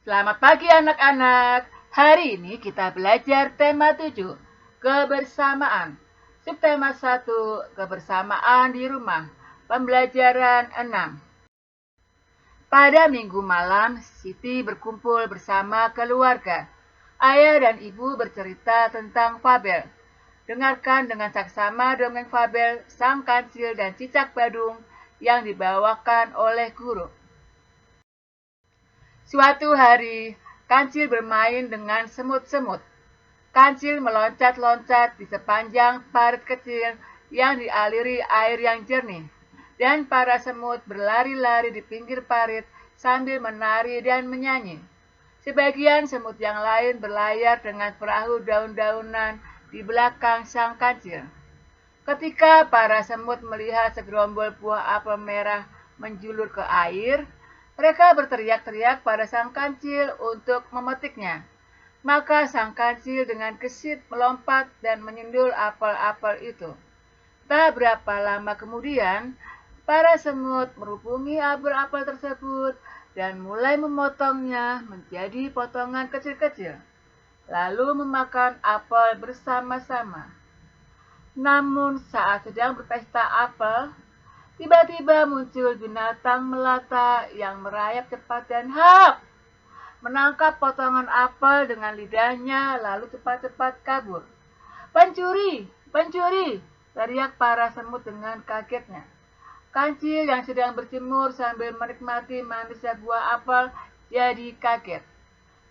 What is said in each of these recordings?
Selamat pagi anak-anak. Hari ini kita belajar tema 7, kebersamaan. Subtema 1, kebersamaan di rumah. Pembelajaran 6. Pada minggu malam, Siti berkumpul bersama keluarga. Ayah dan ibu bercerita tentang fabel. Dengarkan dengan saksama dongeng fabel Sang Kancil dan Cicak Badung yang dibawakan oleh guru. Suatu hari, Kancil bermain dengan semut-semut. Kancil meloncat-loncat di sepanjang parit kecil yang dialiri air yang jernih, dan para semut berlari-lari di pinggir parit sambil menari dan menyanyi. Sebagian semut yang lain berlayar dengan perahu daun-daunan di belakang sang kancil. Ketika para semut melihat segerombol buah apel merah menjulur ke air, mereka berteriak-teriak pada sang kancil untuk memetiknya. Maka sang kancil dengan gesit melompat dan menyundul apel-apel itu. Tak berapa lama kemudian, para semut merubungi apel-apel tersebut dan mulai memotongnya menjadi potongan kecil-kecil, lalu memakan apel bersama-sama. Namun saat sedang berpesta apel, tiba-tiba muncul binatang melata yang merayap cepat dan hap, menangkap potongan apel dengan lidahnya lalu cepat-cepat kabur. "Pencuri! Pencuri!" teriak para semut dengan kagetnya. Kancil yang sedang berjemur sambil menikmati manisnya buah apel jadi kaget.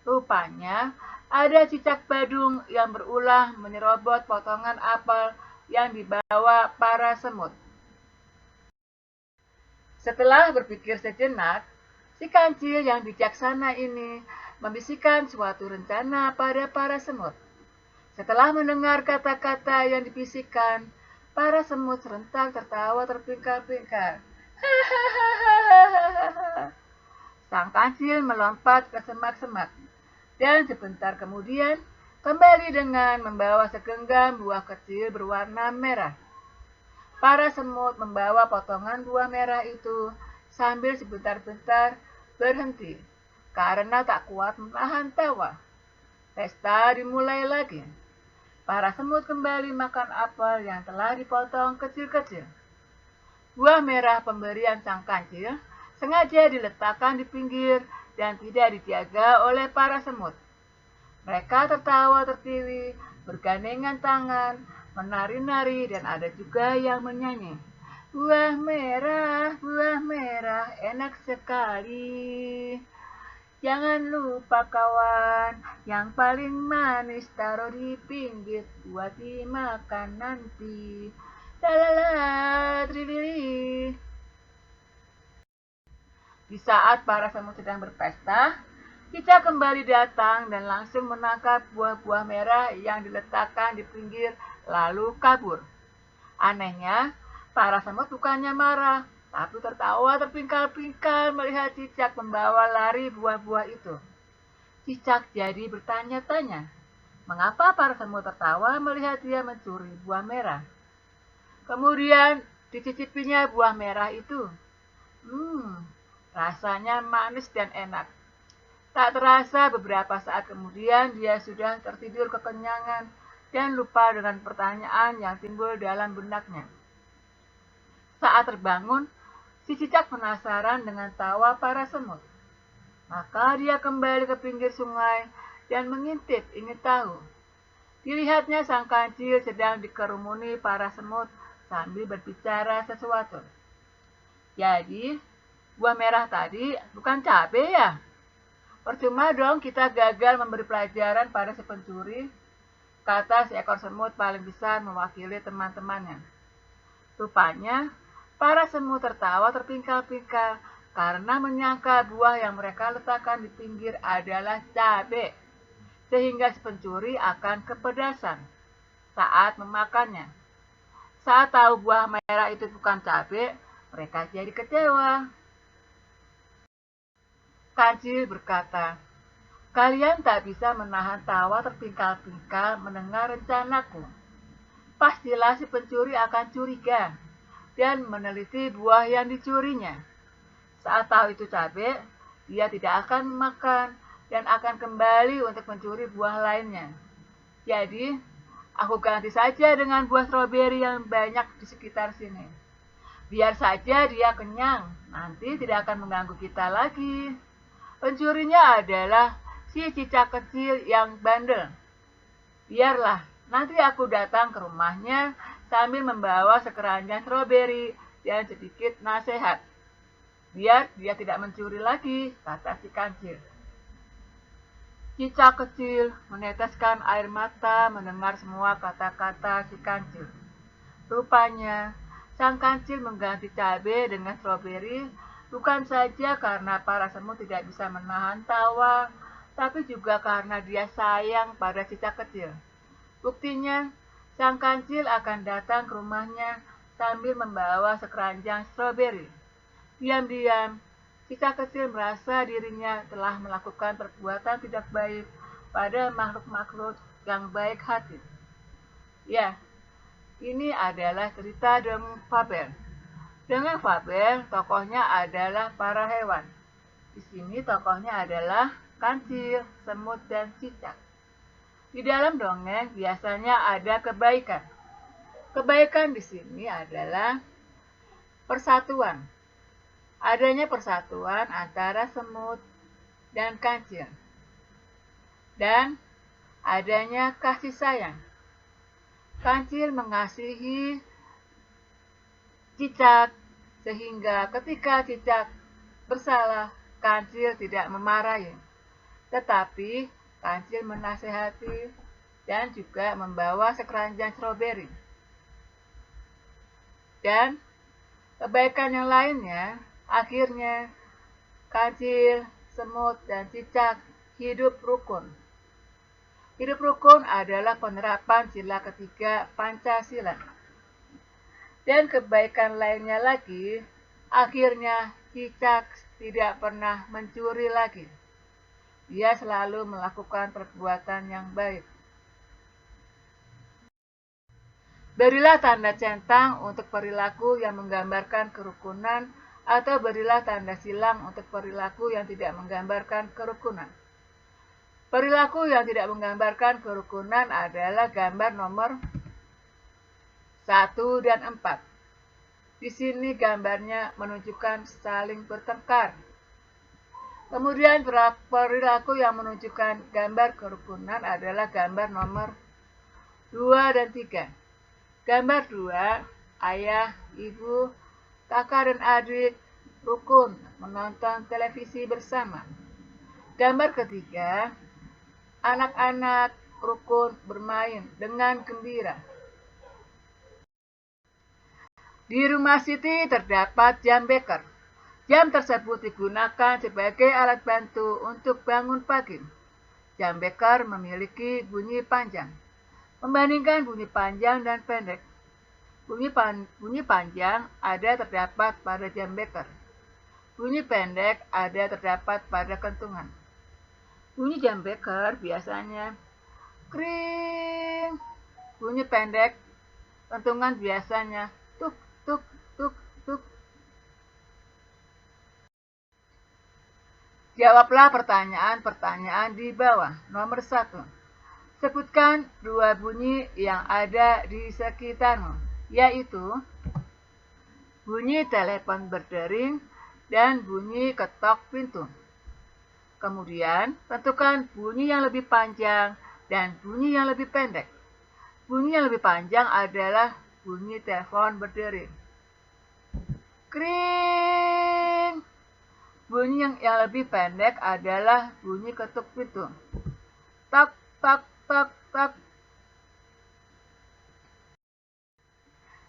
Rupanya ada cicak badung yang berulah menyerobot potongan apel yang dibawa para semut. Setelah berpikir sejenak, si kancil yang bijaksana ini membisikkan suatu rencana pada para semut. Setelah mendengar kata-kata yang dibisikkan, para semut serentak tertawa terpingkal-pingkal. Hahaha. Sang kancil melompat ke semak-semak, dan sebentar kemudian kembali dengan membawa segenggam buah kecil berwarna merah. Para semut membawa potongan buah merah itu sambil sebentar-bentar berhenti karena tak kuat menahan tawa. Pesta dimulai lagi. Para semut kembali makan apel yang telah dipotong kecil-kecil. Buah merah pemberian sang kancil sengaja diletakkan di pinggir dan tidak dijaga oleh para semut. Mereka tertawa tertiwi, bergandengan tangan, menari-nari, dan ada juga yang menyanyi. Buah merah, enak sekali. Jangan lupa kawan, yang paling manis taruh di pinggir buat dimakan nanti. Lalala, trilili. Di saat para semut sedang berpesta, cicak kembali datang dan langsung menangkap buah-buah merah yang diletakkan di pinggir lalu kabur. Anehnya, para semut bukannya marah, tapi tertawa terpingkal-pingkal melihat cicak membawa lari buah-buah itu. Cicak jadi bertanya-tanya, mengapa para semut tertawa melihat dia mencuri buah merah? Kemudian dicicipinya buah merah itu. Rasanya manis dan enak. Tak terasa beberapa saat kemudian dia sudah tertidur kekenyangan dan lupa dengan pertanyaan yang timbul dalam benaknya. Saat terbangun, si cicak penasaran dengan tawa para semut. Maka dia kembali ke pinggir sungai dan mengintip ingin tahu. Dilihatnya sang kancil sedang dikerumuni para semut sambil berbicara sesuatu. Jadi, buah merah tadi bukan cabai ya? Percuma dong kita gagal memberi pelajaran pada si pencuri, kata seekor semut paling besar mewakili teman-temannya. Rupanya, para semut tertawa terpingkal-pingkal karena menyangka buah yang mereka letakkan di pinggir adalah cabai, sehingga si pencuri akan kepedasan saat memakannya. Saat tahu buah merah itu bukan cabai, mereka jadi kecewa. Kancil berkata, "Kalian tak bisa menahan tawa terpingkal-pingkal mendengar rencanaku. Pastilah si pencuri akan curiga dan meneliti buah yang dicurinya. Saat tahu itu cabai, dia tidak akan memakan dan akan kembali untuk mencuri buah lainnya. Jadi, aku ganti saja dengan buah stroberi yang banyak di sekitar sini. Biar saja dia kenyang, nanti tidak akan mengganggu kita lagi. Pencurinya adalah si cicak kecil yang bandel. Biarlah, nanti aku datang ke rumahnya sambil membawa sekeranjang stroberi dan sedikit nasihat. Biar dia tidak mencuri lagi, kata si kancil. Cicak kecil meneteskan air mata mendengar semua kata-kata si kancil. Rupanya, sang kancil mengganti cabai dengan stroberi bukan saja karena para semut tidak bisa menahan tawa, tapi juga karena dia sayang pada cicak kecil. Buktinya, sang kancil akan datang ke rumahnya sambil membawa sekeranjang stroberi. Diam-diam, cicak kecil merasa dirinya telah melakukan perbuatan tidak baik pada makhluk-makhluk yang baik hati. Ya, ini adalah cerita dongeng fabel. Dongeng fabel, tokohnya adalah para hewan. Di sini tokohnya adalah kancil, semut, dan cicak. Di dalam dongeng biasanya ada kebaikan. Kebaikan di sini adalah persatuan. Adanya persatuan antara semut dan kancil. Dan adanya kasih sayang. Kancil mengasihi cicak sehingga ketika cicak bersalah, kancil tidak memarahi. Tetapi kancil menasehati dan juga membawa sekeranjang stroberi. Dan kebaikan yang lainnya, akhirnya kancil, semut, dan cicak hidup rukun. Hidup rukun adalah penerapan sila ketiga Pancasila. Dan kebaikan lainnya lagi, akhirnya cicak tidak pernah mencuri lagi. Dia selalu melakukan perbuatan yang baik. Berilah tanda centang untuk perilaku yang menggambarkan kerukunan atau berilah tanda silang untuk perilaku yang tidak menggambarkan kerukunan. Perilaku yang tidak menggambarkan kerukunan adalah gambar nomor 1 dan 4. Di sini gambarnya menunjukkan saling bertengkar. Kemudian perilaku yang menunjukkan gambar kerukunan adalah gambar nomor 2 dan 3. Gambar 2, ayah, ibu, kakak dan adik rukun menonton televisi bersama. Gambar ketiga, anak-anak rukun bermain dengan gembira. Di rumah Siti terdapat jam beker. Jam tersebut digunakan sebagai alat bantu untuk bangun pagi. Jam beker memiliki bunyi panjang. Membandingkan bunyi panjang dan pendek. Bunyi panjang ada terdapat pada jam beker. Bunyi pendek ada terdapat pada kentungan. Bunyi jam beker biasanya kring. Bunyi pendek kentungan biasanya tuk tuk tuk tuk. Jawablah pertanyaan-pertanyaan di bawah. Nomor 1. Sebutkan 2 bunyi yang ada di sekitarmu, yaitu bunyi telepon berdering dan bunyi ketok pintu. Kemudian, tentukan bunyi yang lebih panjang dan bunyi yang lebih pendek. Bunyi yang lebih panjang adalah bunyi telepon berdering. Kring. Bunyi yang lebih pendek adalah bunyi ketuk pintu. Tak, tak, tak, tak.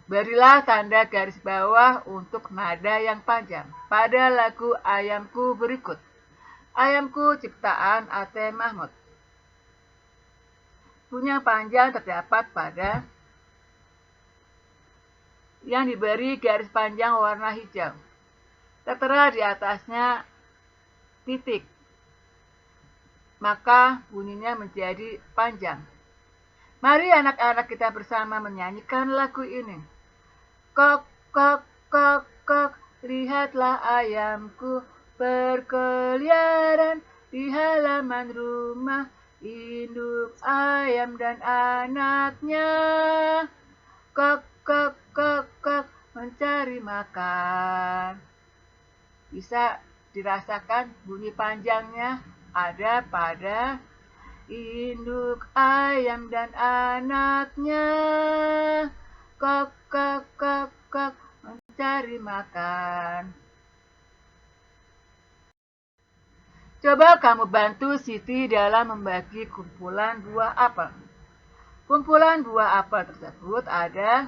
Berilah tanda garis bawah untuk nada yang panjang pada lagu Ayamku berikut. Ayamku ciptaan A.T. Mahmud. Bunyi yang panjang terdapat pada yang diberi garis panjang warna hijau. Tertera di atasnya titik. Maka bunyinya menjadi panjang. Mari anak-anak kita bersama menyanyikan lagu ini. Kok, kok, kok, kok, lihatlah ayamku berkeliaran Di halaman rumah induk ayam dan anaknya. Kok, kok, kok, kok, mencari makan. Bisa dirasakan bunyi panjangnya ada pada induk ayam dan anaknya. Kok, kok, kok, kok, mencari makan. Coba kamu bantu Siti dalam membagi kumpulan buah apel. Kumpulan buah apel tersebut ada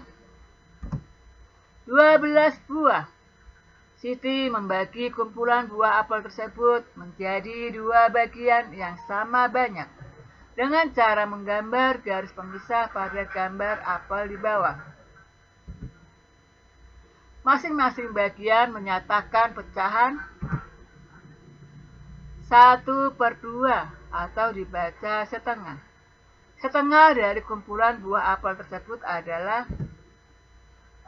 12 buah. Siti membagi kumpulan buah apel tersebut menjadi 2 bagian yang sama banyak dengan cara menggambar garis pemisah pada gambar apel di bawah. Masing-masing bagian menyatakan pecahan 1/2 atau dibaca setengah. Setengah dari kumpulan buah apel tersebut adalah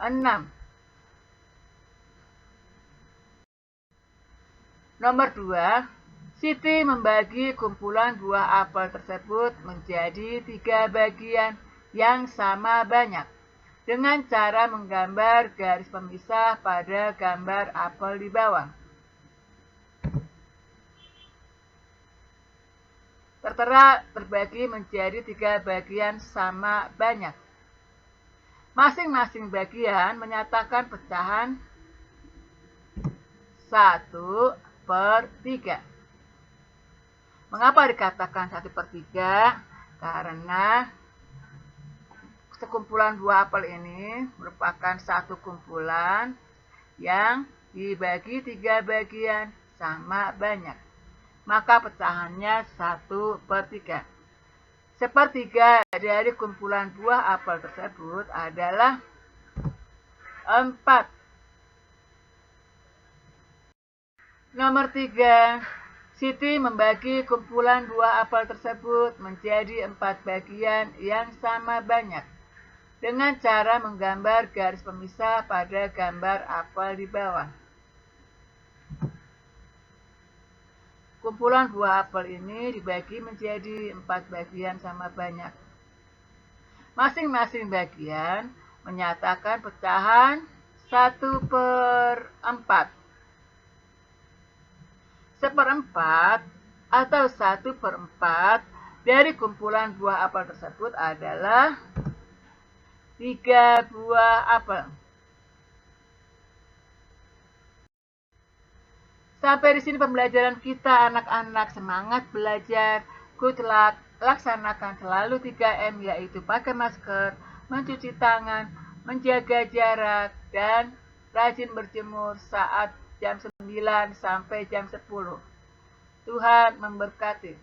6. Nomor 2, Siti membagi kumpulan buah apel tersebut menjadi 3 bagian yang sama banyak dengan cara menggambar garis pemisah pada gambar apel di bawah. Tertera terbagi menjadi 3 bagian sama banyak. Masing-masing bagian menyatakan pecahan 1/3. Mengapa dikatakan 1/3? Karena sekumpulan buah apel ini merupakan satu kumpulan yang dibagi 3 bagian sama banyak. Maka pecahannya 1/3. 1/3 dari kumpulan buah apel tersebut adalah 4. Nomor 3, Siti membagi kumpulan buah apel tersebut menjadi 4 bagian yang sama banyak dengan cara menggambar garis pemisah pada gambar apel di bawah. Kumpulan buah apel ini dibagi menjadi 4 bagian sama banyak. Masing-masing bagian menyatakan pecahan 1/4. 1/4 atau 1/4 dari kumpulan buah apel tersebut adalah 3 buah apel. Sampai di sini pembelajaran kita anak-anak, semangat belajar, good luck, laksanakan selalu 3M yaitu pakai masker, mencuci tangan, menjaga jarak, dan rajin berjemur saat jam 9 sampai jam 10. Tuhan memberkati.